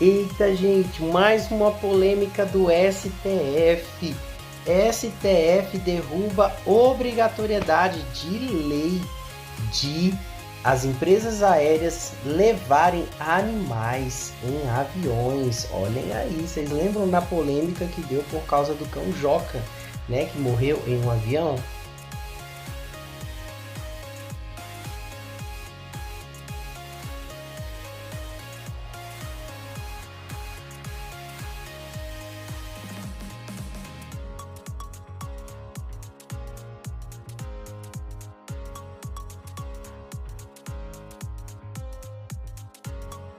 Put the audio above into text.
Eita, gente, mais uma polêmica do STF. STF derruba obrigatoriedade de lei de as empresas aéreas levarem animais em aviões. Olhem aí, vocês lembram da polêmica que deu por causa do cão Joca, né, que morreu em um avião?